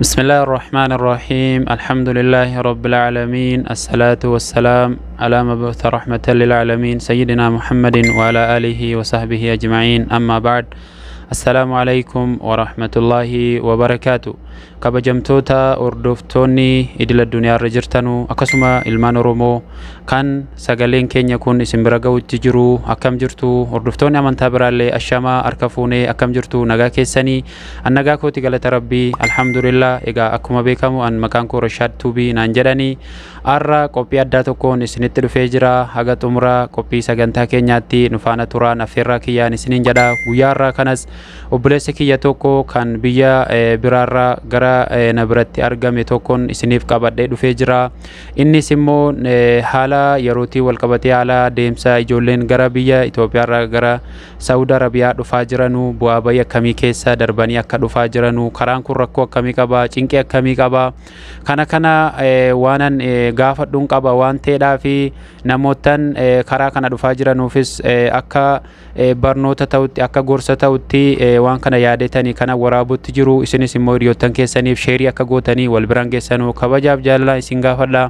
بسم الله الرحمن الرحيم الحمد لله رب العالمين الصلاة والسلام على مبعوث رحمة للعالمين سيدنا محمد وعلى آله وصحبه أجمعين أما بعد السلام عليكم ورحمة الله وبركاته kabajamtoota ordoftoonni idil addunyaa irra jirtanu akkasuma ilmaan oromoo kan sagaleen keenya kun isin bira ga'utti jiru akkam jirtu ordoftoonni amantaa biraallee ashama harka fuunee akkam jirtu nagaa keessanii annagaa kooti galata rabbii alhamdulillah egaa akkuma beekamu an maqaan koo Rashaad Tuubii naan jedhanii arra qophii addaa tokkoon isinitti dhufee jira haga xumura qophii sagantaa keenyaatti nufaana turaan affeerraa kiyyaan isiniin jedha guyyaa irraa kanas obboleessa kiyya tokko kan biyya biraarraa gara nabiratti argame tokkon isiniif qabadhee dhufee jira innis immoo haala yerootii wal qabatee haala deemsa ijoolleen gara biyya Itoophiyaarraa gara Saudi Arabiyaa dhufaa jiranu bu'aa bayii akkamii keessa darbanii akka dhufaa jiranu karaan kun rakkoo akkamii qaba cinqii akkamii qaba kana waanan gaafadhuun qaba waan ta'eedhaa fi namootan karaa kana dhufaa jiranuufis akka barnoota ta'utti akka gorsa ta'utti waan kana yaadetanii kana waraabutti jiru isinis immoo hiriyoottan keessaniif sheerii akka gootanii wal biraan geessanuu kabajaaf jaalala isin gaafadha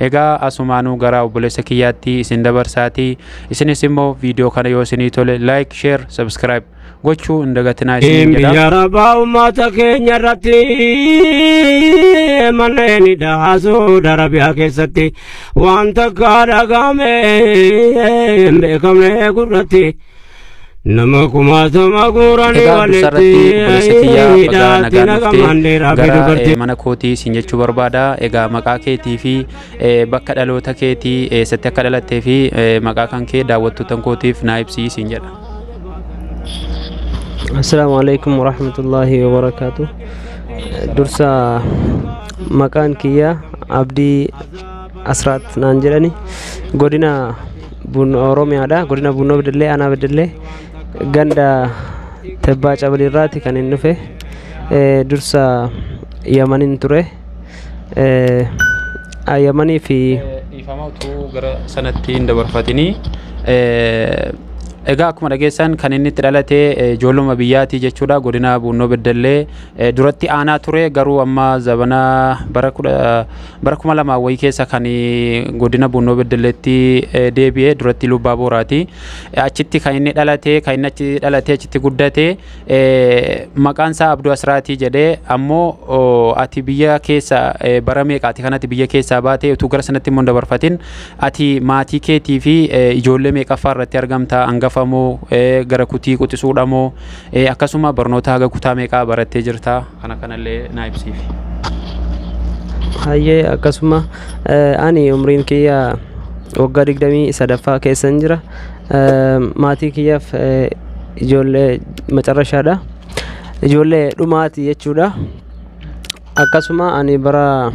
egaa asumaanuu gara obboleessa kiyyaatti isin dabarsaati isinis immoo viidiyoo kana yoo isinii tole like share subscribe gochuu hin dagatinaa isin jedha ya rabba ummata keenya irratti manneeni daasuu darabiyaa keessatti waan takka dhagame hin beekamne gurratti nama kumaatama guuranii walitti hidhaatti nagamandeera fi mana kootii isin jechuu barbaada egaa maqaa keetii fi bakka dhaloota keetii eessatti akka dhalattee fi maqaa kan kee daawwattootan kootiif naa ibsii isin jedha. Assalamu alaikum warahmatullahi wabarakatuh. Dursa maqaan kiyya Abdii Asraat naan jedhani godina Oromiyaadha godina Bunnoo Beddellee Aanaa Beddellee ganda Tebbaa Cabalirraati kan inni dhufe dursa Yamanin ture Yamanii fi ifamatu gara sanatti hin dabarfatini egaa akkuma dhageessan kan inni itti dhalatee ijoolluma biyyaati jechuudha godina Bunnoo Beddellee duratti aanaa ture garuu amma zabana bara 2000 wayii keessa kan godina Bunnoo Beddelleetti deebi'ee duratti Lubbaa Booraati achitti kan inni dhalatee achitti guddate maqaan isaa Abduu Asraati jedhee ammoo ati biyya keessa bara meeqaati kanatti biyya keessaa baatee utuu gara sanatti immoo dabarfatin ati maatii keetii fi ijoollee meeqaffaa irratti argamta hangafa gara kutii quxisuudhamoo akkasuma barnoota haga kutaa meeqaa barattee jirta kanallee naa ibsiif. Hayyee akkasuma ani umriin kiyya waggaa 23 keessan jira maatii kiyyaaf ijoollee macarrashaadha ijoollee dhumaati jechuudha akkasuma ani bara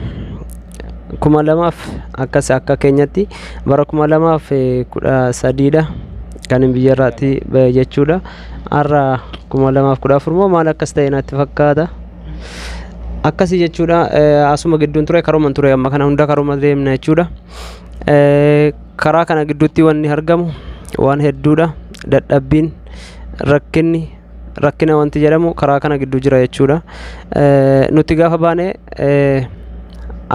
2000 akkas akka keenyatti bara 2013 kan biyya irraatti jechuudha arra 2014 moo maal akkas ta'e natti fakkaata akkasii jechuudha asuma gidduun ture karooman ture amma kana hunda karooma deemna jechuudha karaa kana gidduutti wanni argamu waan hedduudha dadhabbiin rakkina wanti jedhamu karaa kana gidduu jira jechuudha nuti gaafa baane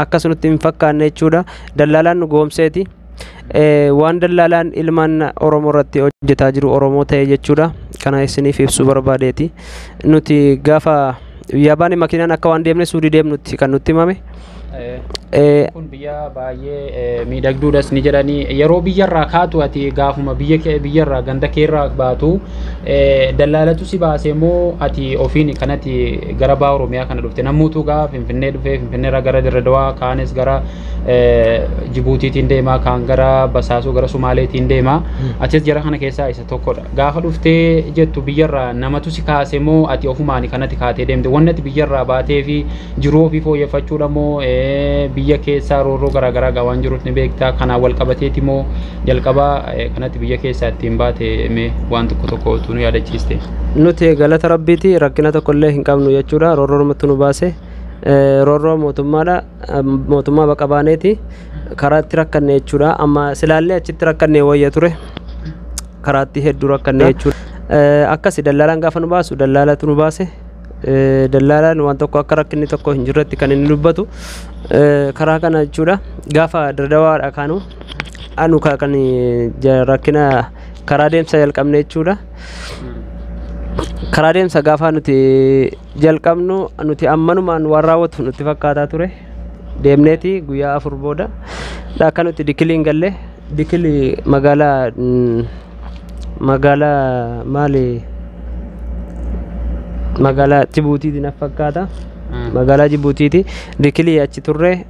akkas nutti hin fakkaanne jechuudha dallaalaan nu goomseeti waan dallaalaan ilmaan Oromoo irratti hojjetaa jiru Oromoo ta'e jechuudha kana isiniif ibsuu barbaadeeti nuti gaafa yaabaan makiinaan akka waan deemne suudii deemnutti kan nutti himame kun biyya baay'ee miidhagduudhas ni jedhanii yeroo biyyarraa kaatu ati gaafuma biyyarraa ganda keerraa baatu dallaalatu si baasee moo ati ofiin kanatti gara baa Oromiyaa kana dhufte namuutu gaa Finfinnee dhufee Finfinneerraa gara Dirredawaa kaanis gara Jibuutiitiin deema kaan gara Basaasuu gara Sumaaleetiin deema achis jara kana keessaa isa tokkodha gaafa dhuftee jettu biyyarraa namatu si kaasee moo ati ofumaan kanatti kaatee deemte wanni ati biyyarraa baatee fi jiruu ofii fooyyeffachuudha moo biyya keessaa roorroo garaagaraa gawaan jiruut ni beektaa kanaan wal qabateeti moo jalqabaa kanatti biyya keessaa ittiin baate mee waan tokko nu yaadachiiste. Nuti galata rabbiiti rakkina tokkollee hin qabnu jechuudha roorroomatti nu baase roorroo mootummaa baqa baaneeti karaatti rakkanne jechuudha amma silaallee achitti rakkanne wayya ture karaatti hedduu rakkanne jechuudha akkasi dallaalaan gaafa nu baasu dallaalatu nu baase Dallaalaan waan tokko akka rakkinni tokko hin jirretti kan inni dubbatu karaa kana jechuudha. Gaafa Diradawaadha kaanu anu kan rakkina karaa deemsa jalqabne jechuudha. Karaa deemsa gaafa nuti jalqabnu nuti ammanumaan waan raawwatu nutti fakkaataa ture. Deemneeti guyyaa 4 booda akka nuti Dikiliin galle Dikili magaalaa maali magaalaa Jibuutiiti na fakkaata. Magaalaa Jibuutiiti. Dikili achi turre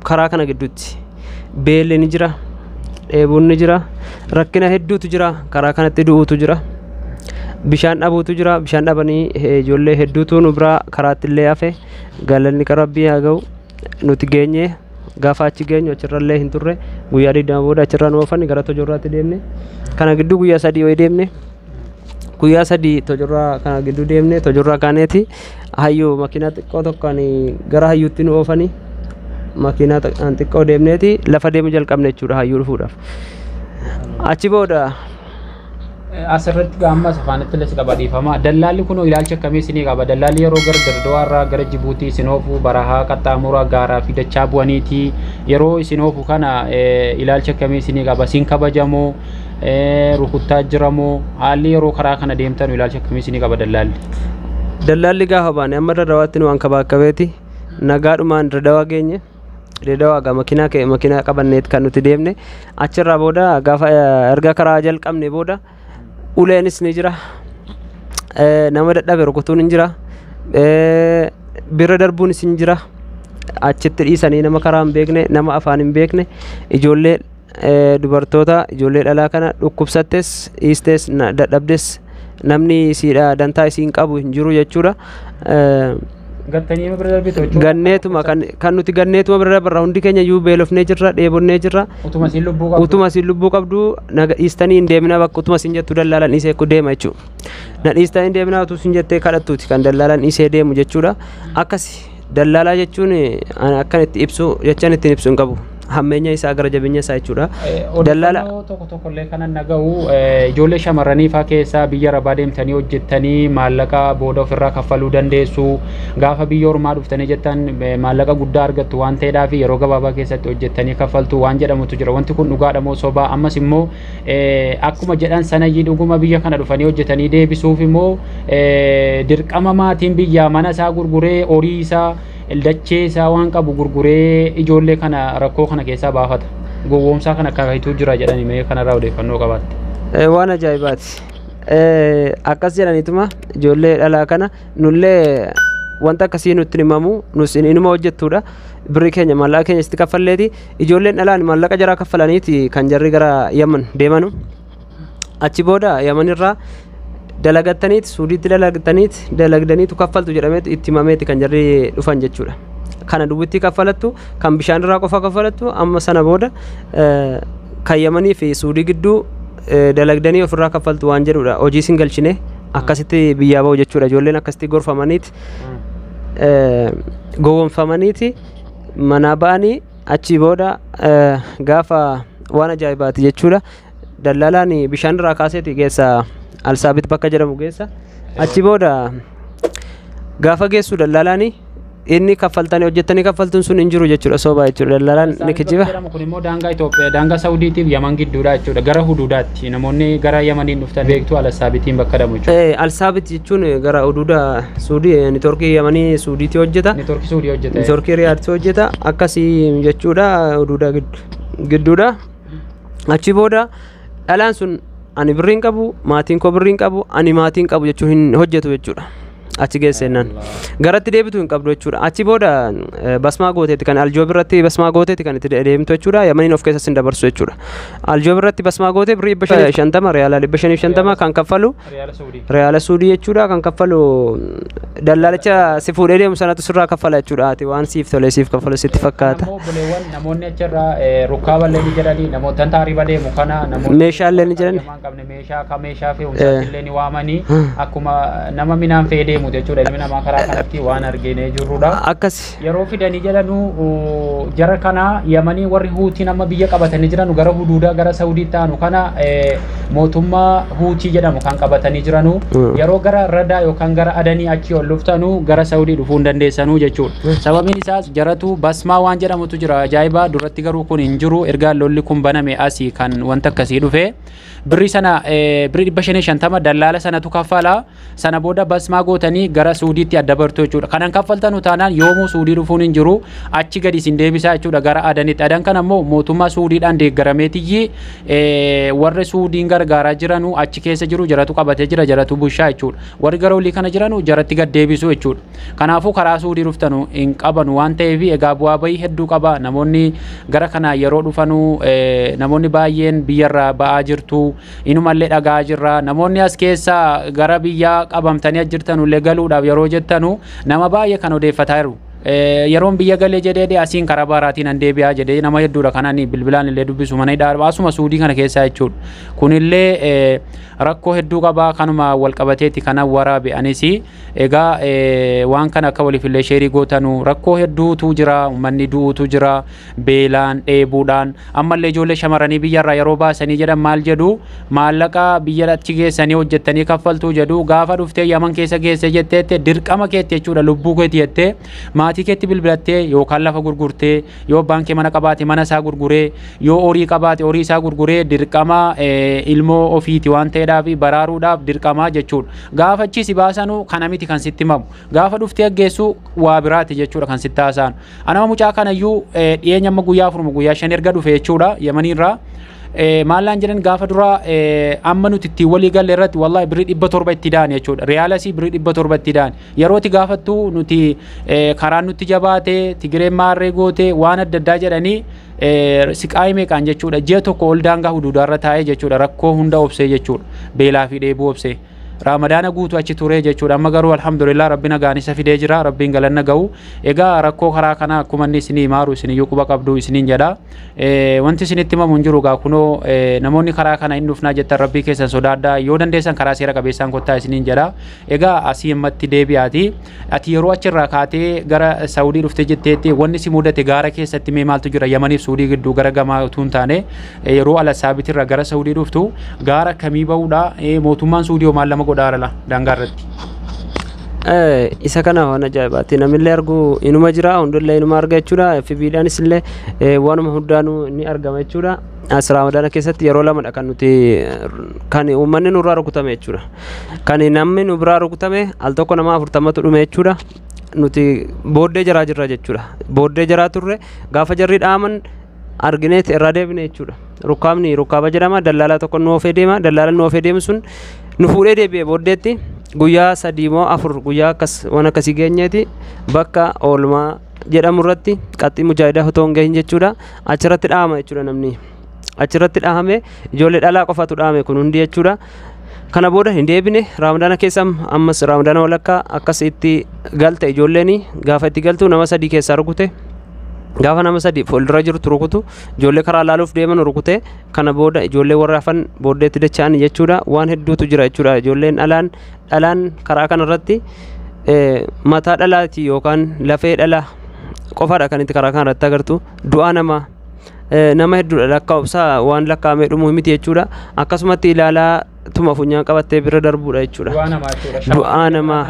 karaa kana gidduutti beelli ni jira, dheebuun ni jira, rakkina hedduutu jira, karaa kanatti du'uutu jira, bishaan dhabuutu jira. Bishaan dhabanii ijoollee hedduutu nu biraa karaatti illee hafe. Galanni Rabbii haa ga'u. Nuti geenye gaafa achi geenyu achirrallee hin turre guyyaa 20 booda achirra nu oofani gara Tojorraatti deemne. Kana gidduu guyyaa 3 wayi deemne. Guyyaa 3 Tojorraa kana gidduu deemne. Tojorraa kaaneeti hayyuu makiinaa xiqqoo tokkoon gara hayyuutti nu oofani. Makiinaa xiqqoo deemneeti lafa deemu jalqabne jechuudha hayyuu dhufuudhaaf. Achi booda asirratti gaamma safaanitti illee qaba dhiifama. Dallaalli kun ilaalcha akkamii isinii qaba? Dallaalli yeroo gara Diradawaarraa gara Jibuutii isin oofu barahaa qaxxaamura gaaraa fi dachaa bu'aniiti. Yeroo isin oofu kana ilaalcha akkamii isinii qaba? Isin kabajamoo rukuttaa jiramoo? Haalli yeroo karaa kana deemtan ilaalcha akkamii isinii qaba dallaalli? Dallaalli gaafa baane amma Diradawaatti nu waan kabaakabeeti nagaadhumaan Diradawaa geenye. Diradawaa gaa makiinaa qabanneet kan nuti deemne. Achirraa booda gaafa erga karaa jalqabne booda uleenis ni jira, nama dadhabe rukutuun hin jira, bira darbuunis hin jira. Achitti dhiisanii nama karaa hin beekne, nama afaan hin beekne, ijoollee dubartoota ijoollee dhalaa kana dhukkubsattes dhiistes dadhabdes namni siidha dantaa isiin qabu hin jiru jechuudha. Gattanii bira darbitu jechuudha. Ganneetuma kan nuti ganneetuma bira darbarra hundi keenya iyyuu beelofnee jirra, dheebonnee jirra. Utuma isin lubbuu qabdu naga dhiistanii hin deemina bakka utuma isin jettu dallaalaan dhiisee deema jechuudha. Na dhiistanii hin deemina utuu isin jettee kadhattuuti kan dallaalaan dhiisee deemu jechuudha. Akkasi dallaalaa jechuun akkan itti ibsu jechaan ittiin ibsu hin qabu. Hammeenya isaa gara jabeenya isaa jechuudha. Dallaala tokko illee kanan naga'u ijoollee shamarranii faa keessaa biyya Arabaa deemtanii hojjettanii maallaqa booda ofirraa kaffaluu dandeessu. Gaafa biyya ormaa dhuftanii jettan maallaqa guddaa argattu waan ta'eedhaaf yeroo gabaabaa keessatti hojjettanii kaffaltu waan jedhamutu jira. Wanti kun dhugaadha moo sobaa? Ammas immoo akkuma jedhan sanayyii dhuguma biyya kana dhufanii hojjetanii deebisuuf immoo dirqama maatiin biyyaa mana isaa gurguree horii isaa dachee isaa waan qabu gurguree ijoollee kana rakkoo kana keessaa baafata. Gowwoomsaa kana akkamiitu jira jedhanii mee kanarraa odeeffannoo qabaatte? Waan ajaa'ibaati. Akkas jedhanituma ijoollee dhalaa kana nullee wanta akkasii nutti himamu nus inuma hojjettuudha. Birri keenya maallaqa keenya itti kaffalleeti. Ijoolleen dhalaan maallaqa jaraa kaffalaniiti kan jarri gara Yaman deemanu. Achi booda Yamanirraa dalagattaniit Suudiitti dalagdaniitu kaffaltu jedhameetu itti himameeti kan jarri dhufan jechuudha. Kana duwwitti kaffalattu kan bishaan irraa qofa kaffalattu amma sana booda kan Yamanii fi Suudii gidduu dalagdanii ofirraa kaffaltu waan jedhudha. Hojii isin galchine akkasitti biyyaa ba'u jechuudha. Ijoolleen akkasitti gorfamaniiti gowwoomfamaniiti manaa ba'anii achi booda gaafa waan ajaa'ibaati jechuudha. Dallaalaan bishaan irraa kaaseeti geessa Alsaabit bakka jedhamu geessa. Achi booda gaafa geessu dallaalaan inni kaffaltanii hojjettanii kaffaltuun sun hin jiru jechuudha. Sobaa jechuudha. Dallaalaan ni kijiba. Kun immoo daangaa Itoophiyaa daangaa Saawudiitiif Yaman gidduudha jechuudha. Gara huduudaatti namoonni gara Yamaniin dhuftan beektu Alsaabitiin bakka jedhamu jechuudha. Alsaabit jechuun gara huduuda Suudii niitoorkii Yamanii Suudiitti hojjeta. Niitoorkii Suudii hojjeta. Niitoorkii Riyaadii hojjeta. Akkasii jechuudha huduuda gidduudha. Achi booda dhalaan sun ani birriin qabu maatiin koo birriin qabu ani maatiin qabu jechuun hin hojjetu jechuudha. Achi geessennaan garatti deebitu hin qabdu jechuudha. Achi booda basmaa gooteeti kan aljoo birratti basmaa gooteeti kan itti deemtu jechuudha. Yamaniin of keessatti hin dabarsu jechuudha. Aljoo birratti basmaa gootee birrii 550 reyaala 550 kan kaffalu reyaala Suudii jechuudha. Kan kaffalu dallaalicha si fuudhee deemu sanatu sirraa kaffala jechuudha. Ati waan siif tolee siif kaffalu sitti fakkaata. Namoonni achirraa rukkaaballee ni jedhanii namoota taariba deemu kana meeshaallee ni jedhani meeshaa fi humnaatillee ni waamanii akkuma nama minaan fe'ee deemu jedhamu jechuudha ilmi namaa karaa kanatti waan arginee jirrudha. Akkas. Yeroo fidanii jedhanu jara kana Yamanii warri Huutii nama biyya qabatanii jiranu gara huduudaa gara Saudiitti aanu kana mootummaa Huutii jedhamu kan qabatanii jiranu yeroo gara Radaa yookaan gara Adanii achi ol dhuftanu gara Saudii dhufuu hin dandeessanuu jechuudha. Sababiin isaas jaratu basmaa waan jedhamutu jira ajaa'iba duratti garuu kun hin jiru ergaa lolli kun baname asii kan wanta akkasii dhufe birri sana birri 550 dallaala sanatu kaffala sana booda basmaa gootanii gara Suudiitti adda bartu jechuudha. Kanan kaffaltanu taanaan yoomuu Suudii dhufuun hin jiru achi gadi isin deebisaa jechuudha gara Adanitti. Adan kana immoo mootummaa Suudiidhaan deeggarameetiyyi warri Suudiin gargaaraa jiranu achi keessa jiru jaratu qabatee jira jaratu bushaa jechuudha. Warri gara olii kana jiranu jaratti gad deebisu jechuudha. Kanaafuu karaa Suudii dhuftanu hin qabanu waan ta'eef egaa bu'aa bahii hedduu qaba namoonni gara kana yeroo dhufanu namoonni baay'een biyyarraa ba'aa jirtu inumallee dhagaa jirra namoonni as keessa gara biyyaa qabamtanii jirtanu illee galuudhaaf yeroo jettanu nama baay'ee kan odeeffataa jiru. Yeroon biyya galee jedhee asiin karaa baaraatiin an deebi'aa jedhee nama hedduudha kanaan bilbilaan illee dubbisu mana hidhaa asuma Suudii kana keessaa jechuudha. Kunillee rakkoo hedduu qabaa kanuma wal qabateetti kana waraabe anis egaa waan kana akka waliif illee sheerii gootanu rakkoo hedduutu jira uummanni du'uutu jira beelaan dheebuudhaan ammallee ijoollee shamarranii biyyarraa yeroo baasanii jedhan maal jedhu maallaqa biyya achi geessanii hojjettanii kaffaltuu jedhu gaafa dhuftee Yaman keessa geesse jetteetti dirqama keetti jechuudha lubbuu keetti jettee maatii keetti bilbilattee yookaan lafa gurgurtee yoo baankii mana qabaate mana isaa gurguree yoo horii qabaate horii isaa gurguree dirqama ilmoo ofiiti waan ta'eedhaaf baraaruudhaaf dirqama jechuudha. Gaafa achi si baasanu kana miti kan sitti himamu gaafa dhuftee geessu waa biraati jechuudha kan sitti haasa'an. Anama mucaa kanayyuu dhiyeenya amma guyyaa 4 guyyaa 5 erga dhufe jechuudha Yamaniirraa. Maalaan jedhan gaafa dura amma nuti itti walii galle irratti wallahi birrii 700 itti daan jechuudha. Riyaalasii birrii 700 itti daan. Yerooti gaafattu nuti karaan nutti jabaate Tigireen maarree goote waan adda addaa jedhanii siqaayii meeqaan jechuudha. Ji'a tokko ol daangaa huduudaarra taa'ee jechuudha. Rakkoo hunda obsee jechuudha. Beelaa fi dheebuu obsee. Ramadana guutu achi ture jechuudha. Amma garuu alhamdulillah rabbi nagaan isa fidee jira. Rabbiin galanna ga'u. Egaa rakkoo karaa kana akkuma inni isinii maaru isiniyyuu quba qabdu isiniin jedha. Wanti isinitti himamu hin jiru gaa kunoo namoonni karaa kana hin dhufnaa jettan rabbii keessan sodaadhaa yoo dandeessan karaa seera qabeessaan kottaa isiniin jedha. Egaa asii himmatti deebi'aati. Ati yeroo achirraa kaatee gara Saudii dhufte jetteetti wanni si mudate gaara keessatti mee maaltu jira Yamaniif Suudii gidduu gara gamaa utuu hin taane yeroo ala saabitirra gara Saudii dhuftu gaara kamii ba'uudha mootummaan Suudii maal lama godhaarala dangaarratti. Isa kana waan ajaa'ibaati namillee argu inuma jira hundullee inuma arga jechuudha FB'dhaanis illee waanuma hundaanuu ni argama jechuudha. As Ramadana keessatti yeroo lamadha kan nuti kan uummanni nurraa rukutame jechuudha. Kan namni nu biraa rukutame al tokko nama 40tu dhume jechuudha. Nuti booddee jaraa jirra jechuudha. Booddee jaraa turre gaafa jarri dhaaman argineet irraa deebine jechuudha. Rukkaamni rukkaaba jedhama dallaalaa tokko nu ofee deema dallaalaan nu ofee deemu sun nu fuudhee deebi'e booddeetti guyyaa 3 moo 4 guyyaa akkas waan akkasii geenyeeti bakka oolmaa jedhamu irratti qaxxii mujaahidaa otoo hin gahin jechuudha. Achirratti dhaama jechuudha namni. Achirratti dhaame ijoollee dhalaa qofatu dhaame kun hundi jechuudha. Kana booda hin deebine Ramadana keessa ammas Ramadana walakkaa akkas itti galte ijoolleen gaafa itti galtu nama 3 keessaa rukute. Gaafa nama 3 fuuldura jiru rukutu ijoollee karaa laaluuf deeman rukute. Kana booda ijoollee warra hafan booddeetti dacha'an jechuudha. Waan hedduutu jira jechuudha. Ijoolleen dhalaan karaa kanarratti mataa dhalaati yookaan lafee dhalaa qofaadha kan itti karaa kanarratti agartu. Du'aa nama hedduudha lakkaa'umsa waan lakkaa'amee dhumu miti jechuudha. Akkasumatti ilaalaa tuma funyaan qabattee bira darbuudha jechuudha. Du'aa namaa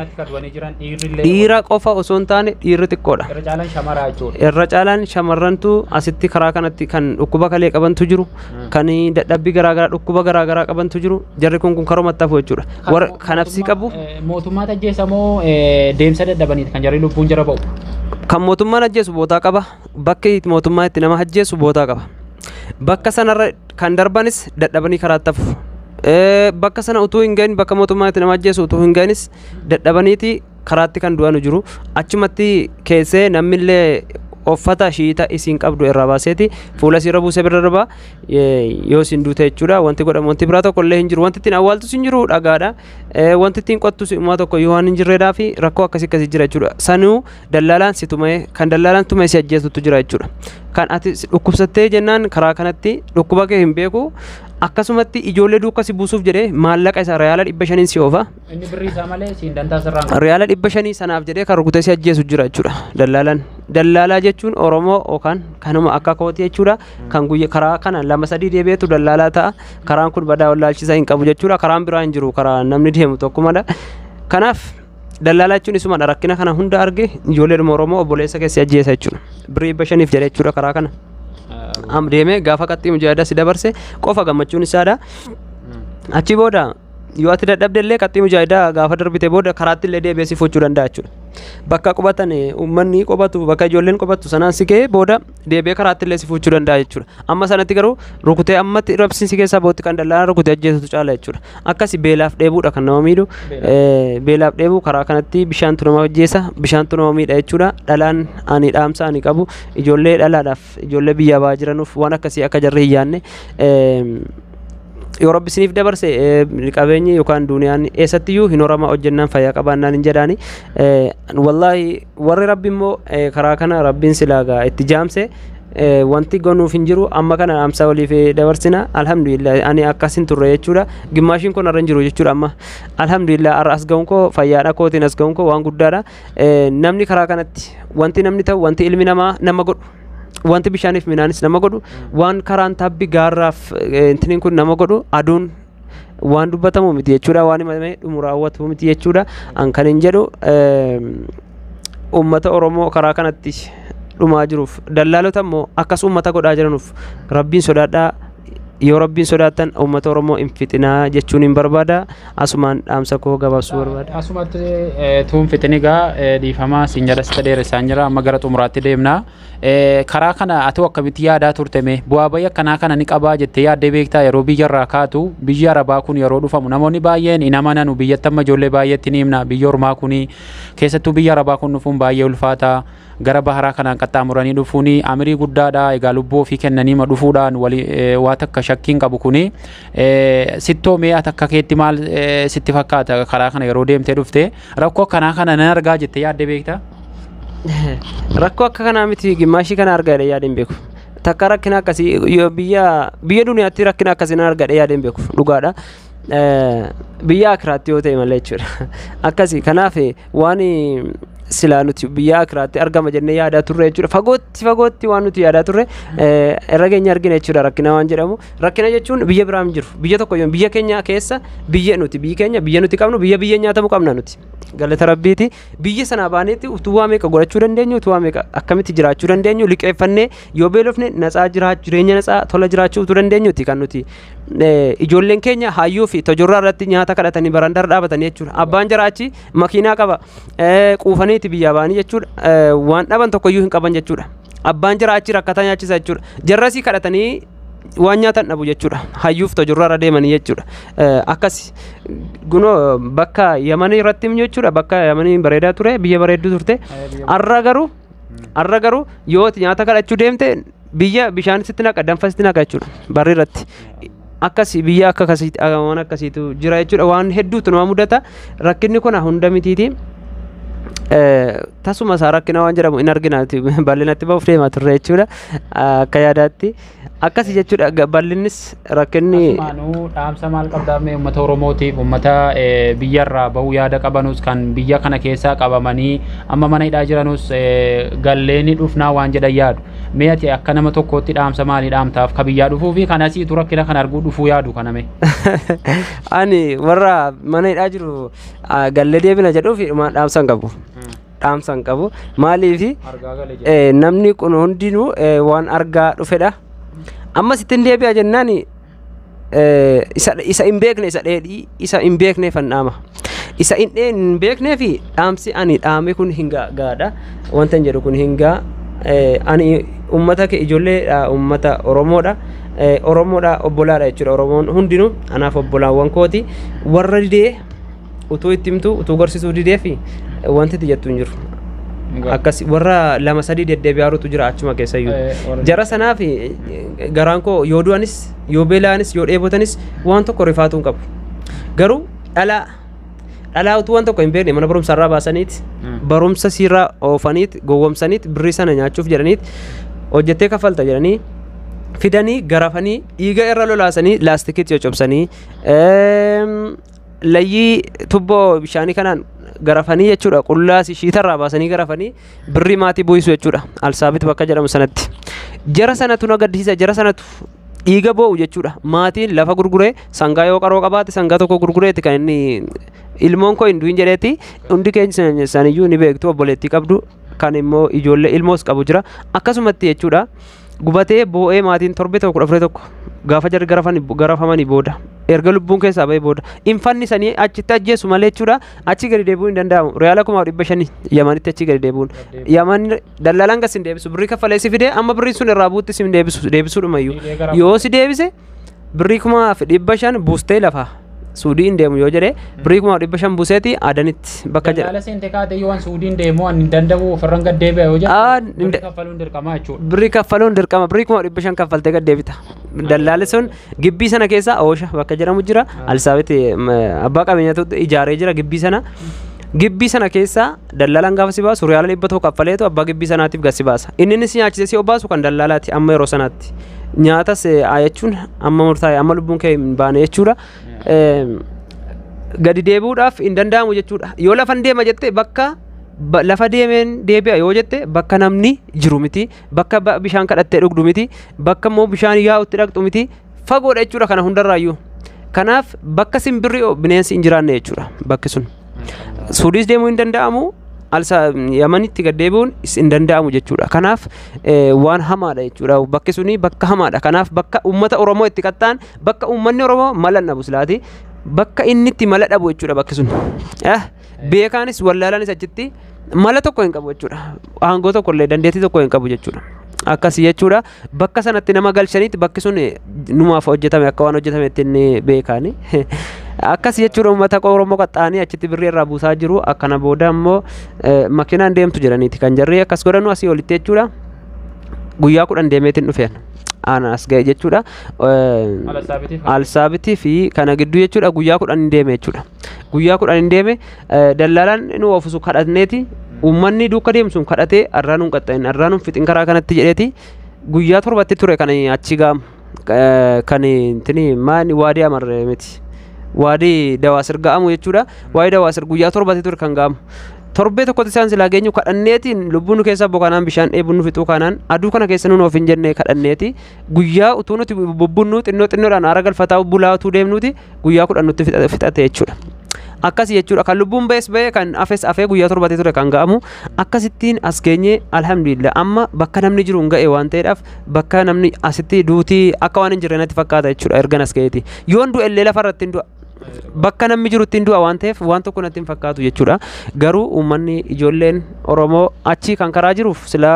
dhiira qofa osoo hin taane dhiirri xiqqoodha. Irra caalaan shamarrantu asitti karaa kanatti kan dhukkuba kalee qabantu jiru kan dadhabbii garaagaraa dhukkuba garaagaraa qabantu jiru jarri kun karomatti hafu jechuudha. Warra kanabsii qabu mootummaa ajjeesa moo deemsa dadhabaniiti kan jarri lubbuun jara ba'u. Kan mootummaan ajjeesu bootaa qaba. Bakki mootummaa itti nama ajjeesu bootaa qaba. Bakka sanarra kan darbanis dadhabanii karaatti hafu. Bakka sana utuu hin gahin bakka mootummaa itti nama ajjeesu utuu hin gahinis dadhabaniiti karaatti kan du'anu jiru. Achumatti keessee namnillee uffata shiita isiin qabdu irraa baaseeti fuula isiirra buusee bira darba yoo isin duute jechuudha. Wanti godhamu wanti biraa tokko illee hin jiru. Wanti ittiin awwaaltus hin jiru dhagaadha. Wanti ittiin qottus uumaa tokko yoo waan hin jirreedhaa fi rakkoo akkasii jira jechuudha. Sanuu dallaalaan si tumee kan dallaalaan tumee si ajjeesutu jira jechuudha. Kan ati dhukkubsattee jennaan karaa kanatti dhukkuba kee hin beeku akkasumatti ijoollee duukkasi buusuuf jedhee maallaqa isaa reyaala 500 si oofa. Inni birrii isaa malee siin dantaa sirraan. Reyaala 500 sanaaf jedhee kan rukutee si ajjeesu jira jechuudha. Dallaalaan. Dallaalaa jechuun Oromoo yookaan kanuma akka kooti jechuudha. Kan guyya karaa kana 2-3 deebi'eetu dallaalaa ta'a. Karaan kun badaa wallaalchisaa hin qabu jechuudha. Karaan biraa hin jiru. Karaa namni deemu tokkumadha. Kanaaf dallaalaa jechuun isuma rakkina kana hunda arge ijoolleedhuma Oromoo obboleessa keessi ajjeesa jechuudha. Birrii 500 jedhee jechuudha karaa kana. Am deemee gaafa qaxxii mujaahidaa si dabarse qofa gammachuun isaadha. Achi booda yoo ati dadhabde illee qaxxii mujaahidaa gaafa darbite booda karaatti illee deebi'ee si fuuchuu danda'a jechuudha. Bakka qubatan uummanni qubatu bakka ijoolleen qubatu sanaan si ga'ee booda deebi'ee karaatti illee si fuuchuu danda'a jechuudha. Amma sanatti garuu rukutee ammatti rabsiin si keessaa bootti kan dallaalaa rukutee ajjeesatu caala jechuudha. Akkasi beelaaf dheebuudha kan nama miidhu. Beelaaf dheebuu karaa kanatti bishaantu nama ajjeesa bishaantu nama miidha jechuudha. Dhalaan ani dhaamsa ani qabu ijoollee dhalaadhaaf ijoollee biyya ba'aa jiranuuf waan akkasii akka jarri hin yaadne yoo rabbi isiniif dabarse qabeenyi yookaan duuniyaan eessattiyyuu hin horama hojjennaan fayyaa qabaannaan hin jedhaani. Wallaahi warri rabbi immoo karaa kana rabbiin silaagaa itti jaamse wanti gonuuf hin jiru amma kana dhaamsa waliif dabarsina. Alhamdulillah ani akkasin turre jechuudha. Gimmaashiin kun har'a hin jiru jechuudha amma. Alhamdulillah har'a as ga'uun koo fayyaadha kootiin as ga'uun koo waan guddaadha. Namni karaa kanatti wanti namni ta'u wanti ilmi namaa nama godhu. Wanti bishaaniif midhaanis nama godhu waan karaan tabbi gaarraaf intiniin kun nama godhu aduun waan dubbatamu miti jechuudha waan himamee dhumu raawwatu miti jechuudha. An kan hin jedhu uummata Oromoo karaa kanatti dhumaa jiruuf dallaalota immoo akkas uummata godhaa jiranuuf rabbiin sodaadhaa. Yoo rabbiin sodaatan uummata Oromoo hin fixinaa jechuun hin barbaada. Asumaan dhaamsa koo gabaabsuu barbaada. Asumatti tuun fixinigaa dhiifamaa siin jedhasta dheeressaan jira amma gara xumuraatti deemna. Karaa kana ati akkamitti yaadaa turteme bu'aa bayii akkanaa kana ni qabaa jettee yaaddee beektaa yeroo biyyarraa kaatu biyya Arabaa kun yeroo dhufamu namoonni baay'een hin amananu biyyatti amma ijoollee baay'eetti ni himna biyya Ormaa kuni keessattuu biyya Arabaa kun dhufuun baay'ee ulfaataa. Gara baharaa kanaan qaxxaamuranii dhufuuni amirii guddaadha egaa lubbuu ofii kennaniima dhufuudhaan waa takka shakkiin qabu kuni sittoo mee akka keetti maal sitti fakkaata karaa kana yeroo deemtee dhufte rakkoo akkanaa kana nan argaa jettee yaaddee beektaa? Rakkoo akka kanaa miti gimmaashii kana argaa yaadeen beeku. Takka rakkina akkasii biyya duniyaatti rakkina akkasii nan argaa yaadeen beeku dhugaadha. Biyya akiraatti yoo ta'e malee jechuudha. Akkasii kanaaf waan silaa nuti biyya akiraatti argama jennee yaadaa turre jechuudha. Fagootti waan nuti yaadaa turre irra keenya argina jechuudha rakkina waan jedhamu. Rakkina jechuun biyya biraa hin jiru. Biyya tokko yoo biyya keenya keessa biyya nuti qabnu biyya nyaatamu qabna nuti. Galata Rabbiiti. Biyya sana baaneetti utubaa meeqa godhachuu dandeenyu utubaa meeqa akkamitti jiraachuu dandeenyu liqeeffannee yoo beelofne jireenya natsaa tola jiraachuu dandeenyuti kan nuti ijoolleen keenya hayyuu fi tojorraa irratti nyaata kadhatanii barandaa dhaabatanii jechuudha. Abbaan jiraachi makiinaa qaba quufaniiti biyya baanii jechuudha. Waan dhaban tokkoyyuu hin qaban jechuudha. Abbaan jiraachi rakkataa nyaachisa jechuudha. Jarrasii kadhatanii waan nyaatan dhabu jechuudha. Hayyuuf tojorraa irra deemanii jechuudha. Akkas gunoo bakka Yamanii irratti himnu jechuudha. Bakka Yamanii bareedaa ture biyya bareedduu turte. Har'a garuu yoo nyaata kadhachuu deemte biyya bishaan sitti naqa danfa sitti naqa jechuudha. Barri irratti. Akkasi biyya akkasiitti waan akkasiitu jira jechuudha. Waan hedduutu nama mudata. Rakkinni kun hunda mitiiti. Tasuma isaa rakkina waan jedhamu hin argina bal'inatti bahuuf deemaa turre jechuudha. Akka yaadaatti akkasi jechuudha bal'innis rakkinni. Asumaanuu dhaamsa maal qabdaame uummata Oromootiif uummata biyyarraa bahuu yaada qabanus kan biyya kana keessaa qabamanii amma mana hidhaa jiranus galleeni dhufnaa waan jedhan yaadu. Mee ati akka nama tokkootti dhaamsa maalii dhaamtaaf ka biyyaa dhufuu fi kan asiitu rakkina kan arguu dhufuu yaadu kaname. Ani warra mana hidhaa jiru gallee deebina jedhuuf dhaamsa hin qabu. Dhaamsa hin qabu maaliif namni kun hundinuu waan argaa dhufedha. Amma sittin deebi'a jennaan isa hin beekne isa dheedhii isa hin beekneef an dhaama. Isa hin beeknee fi dhaamsi ani dhaame kun hin gaadha. Wanta hin jedhu kun hin gaa. Ani uummata ijoolleedha uummata Oromoodha. Oromoodha obbolaadha jechuudha. Oromoon hundinuu anaaf obbolaawwan kooti. Warra didee utuu itti himtu utuu gorsisuu didee fi wanti itti jettu hin jiru. Akkas warra 2-3 deddeebi'aarutu jira achuma keessayyuu. Jara sanaaf garaan koo yoo du'anis yoo beelaanis yoo dheebotanis waan tokko rifaatu hin qabu. Garuu dhalaa utuu waan tokko hin beekne mana barumsa irraa baasaniiti barumsa siirraa oofaniiti gowwomsaniiti birrii sana nyaachuuf jedhaniiti hojjettee kafalta jedhanii fidanii garafanii dhiiga irra lolaasanii laastikiitti coccobsanii layyii tubboo bishaanii kanaan garafanii jechuudha qullaas shiitarraa baasanii garafanii birrii maatii bu'isu jechuudha alsaabit bakka jedhamu sanatti jara sanatu na gaddisiisa jara sanatu dhiiga boo'u jechuudha maatiin lafa gurguree sangaa yoo qaroo qabaate sangaa tokko gurgureeti kan inni ilmoon koo hin du'in jedheeti hundi keenya saniyyuu ni beektu obboleettii qabdu kan immoo ijoollee ilmoos qabu jira akkasumatti jechuudha gubatee boo'ee maatiin torbe tokko dhafree tokko gaafa jarri garafamanii booda erga lubbuun keessaa ba'ee booda infanni sanii achitti ajjeesu malee jechuudha achi gadi deebi'uu hin danda'amu riyaala 500 yamanitti achi gadi deebi'uun yaman dallalaan gas hin deebisu birrii kaffalee si fidee amma birrii sun irraa buutti si hin deebisuudhumayyuu yoo si deebise birrii 500 buustee lafaa suudiin deemu yoo jedhe birrii 500 buuseeti aadanitti bakka jedha daldala seente kaate yoo an suudiin deemu an danda'u ofirran gad deebi'a yoo jedhe birrii kaffaluun dirqama jechuudha birrii kaffaluun dirqama birrii 500 kaffaltee gad deebita daldala sun gibbii sana keessa oosha bakka jedhamu jira alsaabiti abbaa qabeenyaatu ijaaree jira gibbii sana keessa dallalaan gaafa si baasu riyaala 100 kaffaleetu abbaa gibbii sanaatiif gad si baasa inni si nyaachise si obaasu kan dallalaati amma yeroo sanaatti nyaatas jechuun amma murtaa'e amma lubbuun kee hin baane jechuudha gadi deebi'uudhaaf hin danda'amu jechuudha yoo lafan deema jette bakka lafa deemeen deebi'a yoo jette bakka namni jiru miti bakka bishaan kadhattee dhugdu miti bakka immoo bishaan yaa'utti dhaqxu miti fagoodha jechuudha kana hundarraayyuu kanaaf bakka simbirri bineensi hin jiraanne jechuudha bakki sun suudiis deemuu hin danda'amu yamanitti gad deebi'uun hin danda'amu jechuudha kanaaf waan hamaadha jechuudha bakki suni bakka hamaadha kanaaf bakka uummata oromoo itti qaxxaan bakka uummanni oromoo mala dhabu silaati bakka inni itti mala dhabu jechuudha bakki sun beekaanis wallaalaanis achitti mala tokko hin qabu jechuudha aangoo tokko illee dandeettii tokko hin qabu jechuudha akkasii jechuudha bakka sanatti nama galchaniitti bakki sun numaaf hojjetame akka waan hojjetametti inni beekaani akkasii jechuudha uummata oromoo qaxxaanii achitti birrii irraa buusaa jiru akkana booda immoo makiinaan deemtu jedhaniiti kan jarri akkas godhanu asii olitti jechuudha guyyaa 10 deemeetiin dhufeen anas ga'e jechuudha alsaabitii fi kana gidduu jechuudha guyyaa 10 deeme jechuudha guyyaa 10 deeme dallaalaan nu ofisu kadhatneeti uummanni duuka deemsuun kadhatee arraanuun qaxxaa'in arraanuun fixin karaa kanatti jedheeti guyyaa 7 ture kan achi gaam kan intini maani waadii amarre miti waadii dawaasir ga'amu jechuudha waadii dawaasir guyyaa 7 ture kan ga'amu torbee tokkotti isaan silaa geenyu kadhanneetiin lubbuun keessa bokanaan bishaan dheebunnu fixuu kanaan aduu kana keessa nuun of hin jenne kadhanneeti guyyaa utuu nuti bubbunnu xinnoodhaan aara galfataa bulaa utuu deemnuti guyyaa 10 nutti fixate jechuudha akkasii jechuudha kan lubbuun ba'es ba'e kan afes afee guyyaa 7 ture kan ga'amu akkasittiin as geenye alhamdulillah amma bakka namni jiru hin ga'e waan ta'eedhaaf bakka namni asitti duutii akka waan hin jirre natti fakkaata jechuudha ergan as ga'eeti yoon du'e illee lafarratti hin du'a bakka namni jirutti hin du'a waan ta'eef waan tokko natti hin fakkaatu jechuudha garuu uummanni ijoolleen oromoo achi kan karaa jiruuf silaa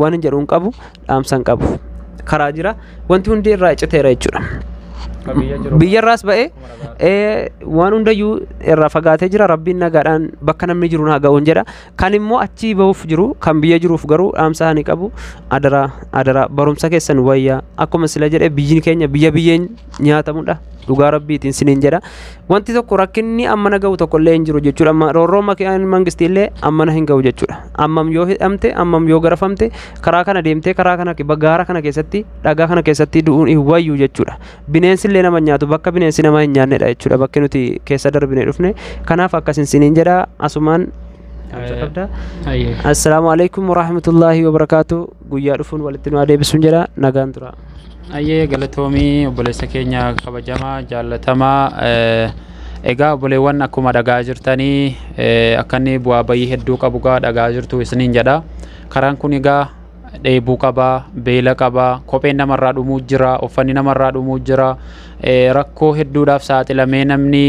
waan hin jedhu hin qabu dhaamsan qabu karaa jira wanti hundi irraa citeera jechuudha biyyarraas ba'e waan hundayyuu irraa fagaatee jira rabbiin nagaadhaan bakka namni jiru naa ga'uun jedha kan immoo achi ba'uuf jiru kan biyya jiruuf garuu dhaamsa ni qabu adara barumsa keessan wayyaa akkuma sila jedhe biyyi keenya biyyeen nyaatamudha dhugaa rabbiitiin siniin jedha wanti tokko rakkinni ammana ga'u tokko illee hin jiru jechuudha amma roorroo makiinaan mangistii illee ammana hin ga'u jechuudha ammam yoo hidhamte ammam yoo garafamte karaa kana deemtee karaa kana gaara kana keessatti dhagaa kana keessatti du'uun hin wayyu jechuudha bineensi illee nama nyaatu bakka bineensi nama hin nyaannedha jechuudha bakki nuti keessa darbine dhufne kanaaf akkasin siniin jedha asumaan assalaamu alaykum warahmatullaahi wabarakaatu guyyaa dhufuun walitti nu adeebisuun jedha nagaan tura ayyee galatoomii obboleessa keenya kabajamaa jaallatamaa egaa obboleewwan akkuma dhagaa jirtanii akka inni bu'aa bayii hedduu qabu gaa dhagaa jirtu isiniin jedha karaan kun egaa dheebuu qabaa beela qabaa kopheen namarraa dhumuu jira uffanni namarraa dhumuu jira rakkoo hedduudhaaf saaxilamee namni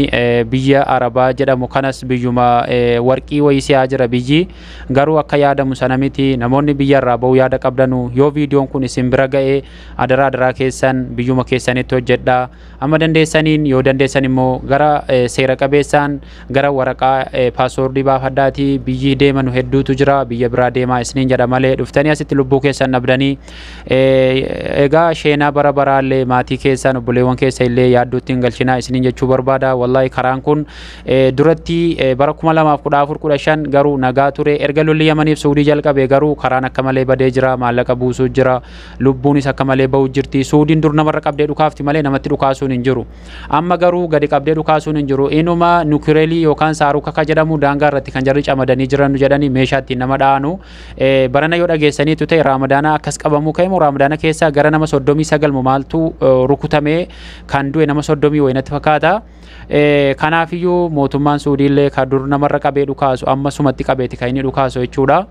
biyya arabaa jedhamu kanas biyyuma warqii wayisiyaa jira biyyi garuu akka yaadamu sana miti namoonni biyyarraa ba'uu yaada qabdanu yoo viidiyoon kun isin bira ga'ee adaraa keessan biyyuma keessanitti hojjedhaa amma dandeessaniin yoo dandeessan immoo gara seera qabeessaan gara waraqaa paaswoordii baafadhaatii biyyi deemanu hedduutu jira biyya biraa deemaa isiniin jedha malee dhuftanii asitti lubbuu keessan dhabdanii egaa sheenaa bara baraallee maatii keessan obboleewwan keessa keessa illee yaaddootti hin galchinaa isiniin jechuu barbaada. Wallahi karaan kun duratti bara 2014-15 garuu nagaa ture. Erga lolli Yamaniif Suudii jalqabe garuu karaan akka malee badee jira, maallaqa buusuu jira, lubbuunis akka malee ba'uu jirti. Suudiin dur namarra qabdee dhukaafti malee namatti dhukaasuun hin jiru. Amma garuu gadi qabdee dhukaasuun hin jiru. Inuma nukireelii yookaan saaruka ka jedhamu daangaa irratti kan jarri camadanii jiran jedhanii meeshaa ittiin nama dhaanu. Barana yoo dhageessaniitu ta'e Raamadaana akkas qabamuu ka'e moo Raamadaana keessa gara nama 39 maaltu rukutamee kan du'e nama 30 wayinatti fakkaata. Kanaafiyyuu mootummaan Suudiillee kan dur namarra qabee dhukaasu amma sumatti qabeeti kan inni dhukaasu jechuudha.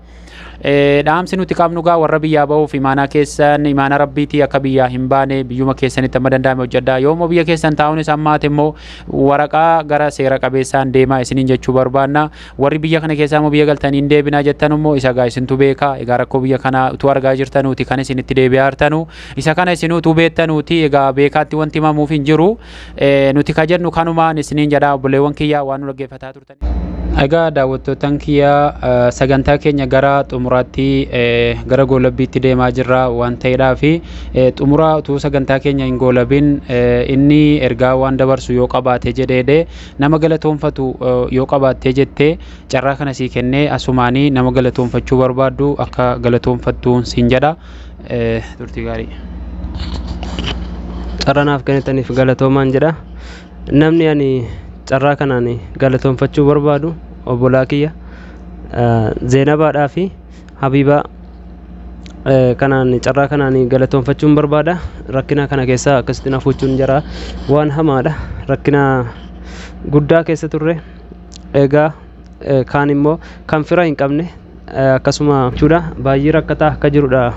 Dhaamsi nuti qabnu gaa warra biyyaa bahuuf imaanaa keessan imaana rabbiitii akka biyyaa hin baane biyyuma keessanitti amma danda'ame hojjedhaa. Yoommoo biyya keessan taa'uunis ammaati immoo waraqaa gara seera qabeessaan deemaa isiniin jechuu barbaanna. Warri biyya kana keessaa immoo biyya galtanii hin deebinaa jettan immoo isa gaa isintu beeka. Egaa rakkoo biyya kana utuu argaa jirtanuuti kan isinitti deebi'aa jirtanu. Isa kana isinuutu beektanuuti egaa beekaatti wanti himamuuf hin jiru. Nuti ka jennu kanumaan isiniin jedhaa obboleewwan kiyyaa waan nu dhaggeeffataa turtanii. Egaa daawwattootaan kiyyaa sagantaa keenya gara xumuraatti gara goolabbiitti deemaa jirra waan ta'eedhaa fi xumura utuu sagantaa keenya hin goolabin inni ergaa waan dabarsu yoo qabaate jedheedhe nama galatoonfatu yoo qabaattee jettee carraa kana sii kennee asumaanii nama galatoonfachuu barbaaddu akka galatoonfattuun siin jedha. Turtii gaarii. Carraanaaf kennitaniif galatoomaan jedha. Namni ani carraa kanaan galatoonfachuu barbaadu obbolaa kiyya Zeenabaadhaa fi Habibaa kanaan carraa kanaan galatoonfachuun barbaada. Rakkina kana keessa akkasitti nafuuchuun jira waan hamaadha. Rakkina guddaa keessa turre egaa kaan immoo kan fira hin qabne akkasuma jechuudha baay'ee rakkataa akka jirudha.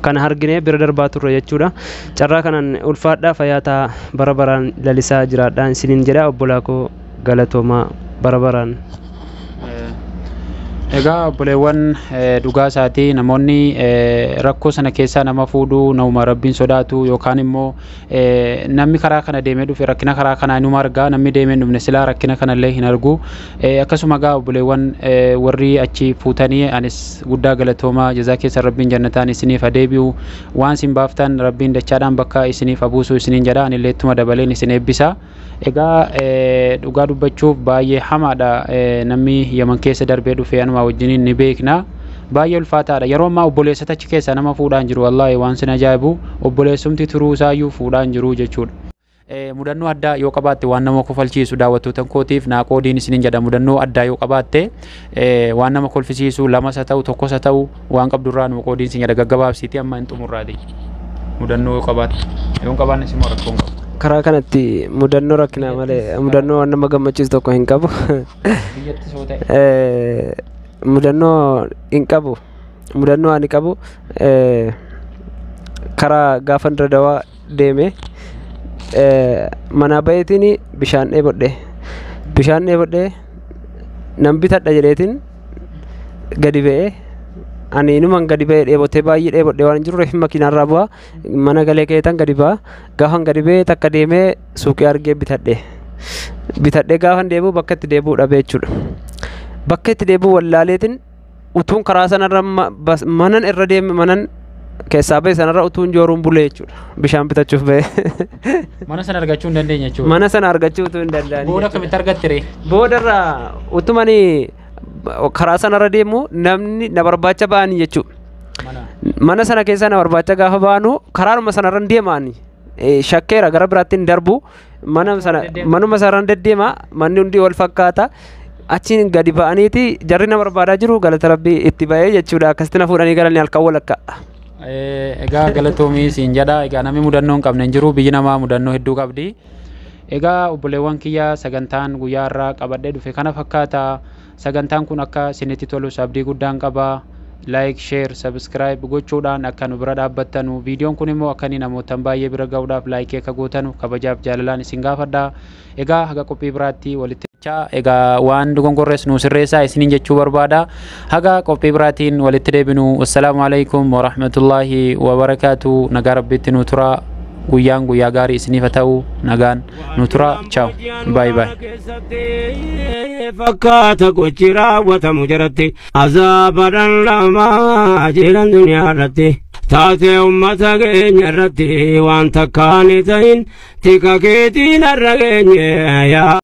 Kana harginee bira darbaa turre jechuudha. Carraa kanaan ulfaadhaa fayyaataa bara baraan lalisaa jiraadhaan isiniin jedha obbolaa koo galatoomaa bara baraan. Egaa obboleewwan dhugaa isaatii namoonni rakkoo sana keessaa nama fuudhuu nama rabbiin sodaatu yookaan immoo namni karaa kana deemee dhufe rakkina karaa kanaa inuma argaa namni deemee dhufne silaa rakkina kanallee hin argu. Akkasuma egaa obboleewwan warri achi fuutanii anis guddaa galatoomaa jazaa keessa rabbiin jannataan isiniif adeebi'u waan isin baaftan rabbiin dachaadhaan bakka isiniif abuusu isiniin jedha anillee ittuma dabaleen isin eebbisa. Egaa dhugaa dubbachuuf baay'ee hamaadha namni Yaman keessa darbee dhufe anuma wajjiniin ni beekna. Baay'ee ulfaataadha. Yeroo ammaa obboleessota achi keessa nama fuudhaan jiru wallahi waan sin ajaa'ibu obboleessumti turuu isaayyuu fuudhaan jiru jechuudha. Mudannoo addaa yoo qabaatte waan nama kofalchiisu daawwattootan kootiif naaqoodiin isiniin jedha mudannoo addaa yoo qabaatte waan nama kolfisiisu lamas haa ta'u tokkos haa ta'u waan qabdurraa naaqoodiin isin jedha gaggabaabsiiti amma hin xumurraati. Mudannoo yoo qabaatte yoo qabaanne simmoo rakkoo hin qabu. Karaa kanatti mudannoo rakkina malee mudannoo waan nama gammachiisu tokko hin qabu. Mudannoo hin qabu. Mudannoo ani qabu karaa gaafa Dirredawaa deeme mana bayeetiin bishaan dheebodhe nan bitadha jedheetiin gadi ba'ee ani inuman gadi ba'ee dheebotee baay'ee dheebodhe waan jiruuf makiinarraa bu'aa mana galee keetan gadi ba'a gaafan gadi ba'ee takka deemee suuqii argee bitadhe gaafan deebi'u bakka itti deebi'u dhabe jechuudha. Bakka itti deebi'u wallaaleetiin utuun karaa sanarra manan irra deeme manan keessaa ba'e sanarra utuun jooruun bulee jechuudha. Bishaan bitachuuf ba'e. Mana sana argachuu hin dandeenye jechuudha. Mana sana argachuu utuu hin danda'ani. Booda akkamitti argatte ree? Boodarraa utumanii karaa sanarra deemu namni na barbaacha ba'anii jechuudha. Mana sana keessa na barbaacha gaafa ba'anu karaanuma sanarra deemaani. Shakkeera gara biraatti hin darbu manuma sanarra deddeema manni hundi wal fakkaata. Achiin gadi ba'aniiti jarri na barbaadaa jiru galata rabbii itti ba'ee jechuudha. Akkasitti na fuudhanii galanii halkan walakka. Egaa galatoomii siin jedha. Egaa namni mudannoo hin qabne hin jiru biyyi namaa mudannoo hedduu qabdi. Egaa obboleewwan kiyya sagantaan guyyaa irraa qabadhee dhufe kana fakkaata. Sagantaan kun akka isinitti tolus abdii guddaan qaba. Like, share, subscribe gochuudhaan akka nu bira dhaabbattanu. Viidiyoon kun immoo akka namootaan baay'ee bira ga'uudhaaf like akka gootanu kabajaaf jaalalaan isin gaafadha. Egaa haga qophii biraatti walitti egaa waan dogongorrees nu sirreessaa isiniin jechuu barbaada. Haga qophii biraatiin walitti deebinu. Wassalaamu alaikum wa rahmatullahi wa barakaatu. Nagaa rabbiitti nu tura. Guyyaan guyyaa gaarii isiniif haa ta'u. Nagaan nu tura. Ciao. Bye bye. Fakkaata gochi raawwatamu jaratti azaabaadhaan lamaa jiran duniyaa irratti. taate ummata keenya irratti waan takkaan ta'in tika keetiin har'a geenye yaa